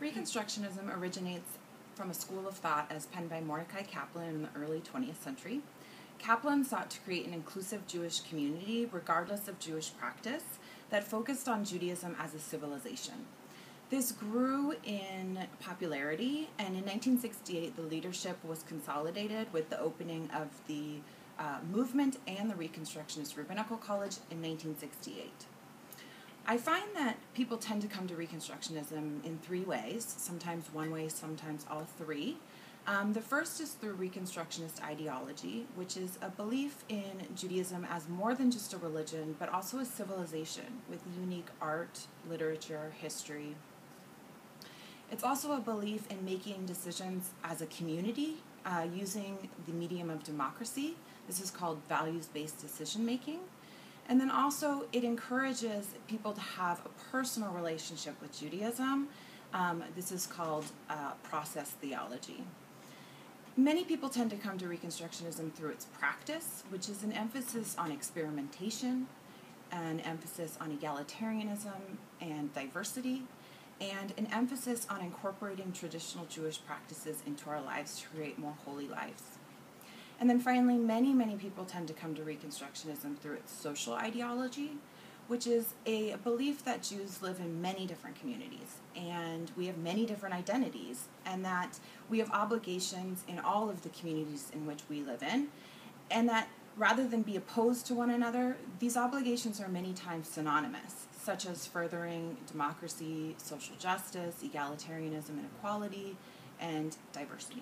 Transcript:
Reconstructionism originates from a school of thought as penned by Mordecai Kaplan in the early 20th century. Kaplan sought to create an inclusive Jewish community regardless of Jewish practice that focused on Judaism as a civilization. This grew in popularity, and in 1968 the leadership was consolidated with the opening of the movement and the Reconstructionist Rabbinical College in 1968. I find that people tend to come to Reconstructionism in three ways, sometimes one way, sometimes all three. The first is through Reconstructionist ideology, which is a belief in Judaism as more than just a religion, but also a civilization with unique art, literature, history. It's also a belief in making decisions as a community using the medium of democracy. This is called values-based decision-making. And then also it encourages people to have a personal relationship with Judaism. This is called process theology. Many people tend to come to Reconstructionism through its practice, which is an emphasis on experimentation, an emphasis on egalitarianism and diversity, and an emphasis on incorporating traditional Jewish practices into our lives to create more holy lives. And then finally, many people tend to come to Reconstructionism through its social ideology, which is a belief that Jews live in many different communities, and we have many different identities, and that we have obligations in all of the communities in which we live in, and that rather than be opposed to one another, these obligations are many times synonymous, such as furthering democracy, social justice, egalitarianism and equality, and diversity.